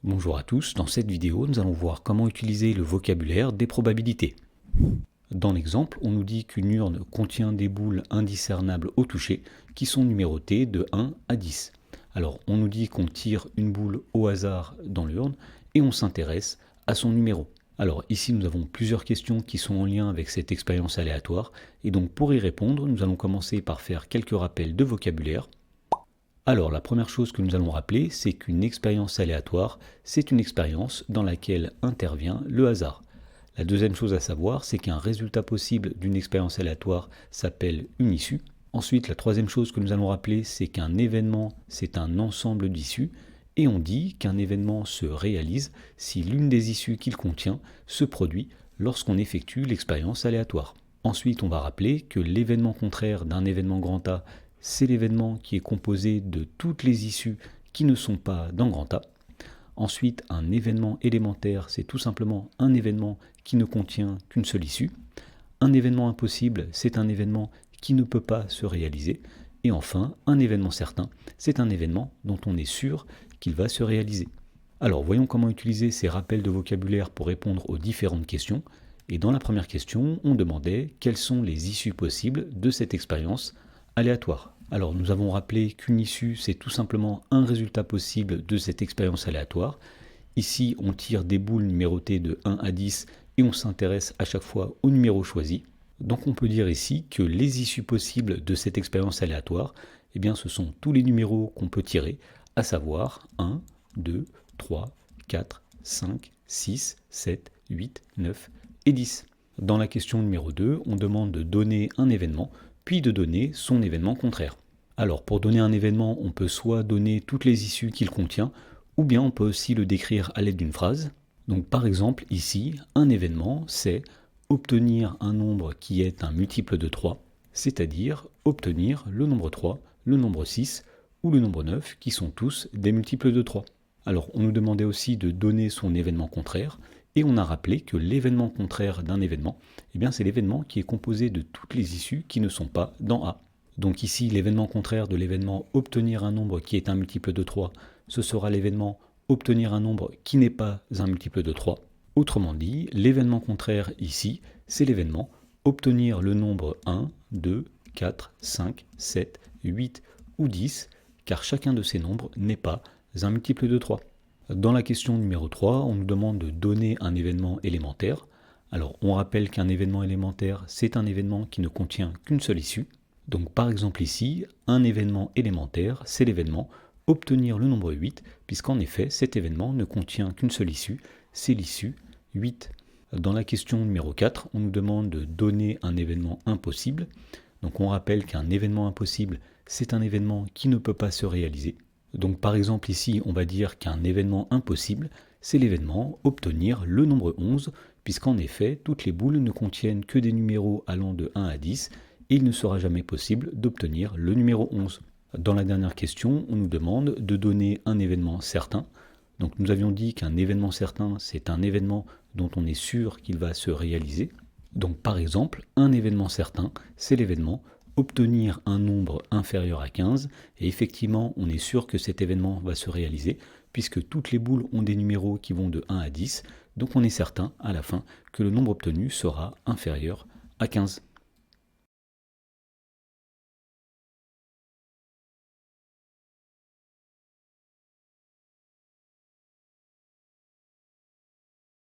Bonjour à tous, dans cette vidéo nous allons voir comment utiliser le vocabulaire des probabilités. Dans l'exemple, on nous dit qu'une urne contient des boules indiscernables au toucher qui sont numérotées de 1 à 10. Alors on nous dit qu'on tire une boule au hasard dans l'urne et on s'intéresse à son numéro. Alors ici nous avons plusieurs questions qui sont en lien avec cette expérience aléatoire et donc pour y répondre nous allons commencer par faire quelques rappels de vocabulaire. Alors la première chose que nous allons rappeler, c'est qu'une expérience aléatoire, c'est une expérience dans laquelle intervient le hasard. La deuxième chose à savoir, c'est qu'un résultat possible d'une expérience aléatoire s'appelle une issue. Ensuite, la troisième chose que nous allons rappeler, c'est qu'un événement, c'est un ensemble d'issues. Et on dit qu'un événement se réalise si l'une des issues qu'il contient se produit lorsqu'on effectue l'expérience aléatoire. Ensuite, on va rappeler que l'événement contraire d'un événement grand A, c'est l'événement qui est composé de toutes les issues qui ne sont pas dans grand A. Ensuite, un événement élémentaire, c'est tout simplement un événement qui ne contient qu'une seule issue. Un événement impossible, c'est un événement qui ne peut pas se réaliser. Et enfin, un événement certain, c'est un événement dont on est sûr qu'il va se réaliser. Alors, voyons comment utiliser ces rappels de vocabulaire pour répondre aux différentes questions. Et dans la première question, on demandait quelles sont les issues possibles de cette expérience aléatoire. Alors nous avons rappelé qu'une issue c'est tout simplement un résultat possible de cette expérience aléatoire. Ici on tire des boules numérotées de 1 à 10 et on s'intéresse à chaque fois au numéro choisi. Donc on peut dire ici que les issues possibles de cette expérience aléatoire, eh bien, ce sont tous les numéros qu'on peut tirer, à savoir 1, 2, 3, 4, 5, 6, 7, 8, 9 et 10. Dans la question numéro 2, on demande de donner un événement puis de donner son événement contraire. Alors pour donner un événement, on peut soit donner toutes les issues qu'il contient, ou bien on peut aussi le décrire à l'aide d'une phrase. Donc par exemple ici, un événement c'est obtenir un nombre qui est un multiple de 3, c'est-à-dire obtenir le nombre 3, le nombre 6 ou le nombre 9 qui sont tous des multiples de 3. Alors on nous demandait aussi de donner son événement contraire, et on a rappelé que l'événement contraire d'un événement, eh bien c'est l'événement qui est composé de toutes les issues qui ne sont pas dans A. Donc ici, l'événement contraire de l'événement obtenir un nombre qui est un multiple de 3, ce sera l'événement obtenir un nombre qui n'est pas un multiple de 3. Autrement dit, l'événement contraire ici, c'est l'événement obtenir le nombre 1, 2, 4, 5, 7, 8 ou 10, car chacun de ces nombres n'est pas un multiple de 3. Dans la question numéro 3, on nous demande de donner un événement élémentaire. Alors on rappelle qu'un événement élémentaire, c'est un événement qui ne contient qu'une seule issue. Donc par exemple ici, un événement élémentaire, c'est l'événement obtenir le nombre 8, puisqu'en effet cet événement ne contient qu'une seule issue, c'est l'issue 8. Dans la question numéro 4, on nous demande de donner un événement impossible. Donc on rappelle qu'un événement impossible, c'est un événement qui ne peut pas se réaliser. Donc par exemple ici, on va dire qu'un événement impossible, c'est l'événement obtenir le nombre 11, puisqu'en effet, toutes les boules ne contiennent que des numéros allant de 1 à 10, et il ne sera jamais possible d'obtenir le numéro 11. Dans la dernière question, on nous demande de donner un événement certain. Donc nous avions dit qu'un événement certain, c'est un événement dont on est sûr qu'il va se réaliser. Donc par exemple, un événement certain, c'est l'événement obtenir un nombre inférieur à 15, et effectivement on est sûr que cet événement va se réaliser, puisque toutes les boules ont des numéros qui vont de 1 à 10, donc on est certain à la fin que le nombre obtenu sera inférieur à 15.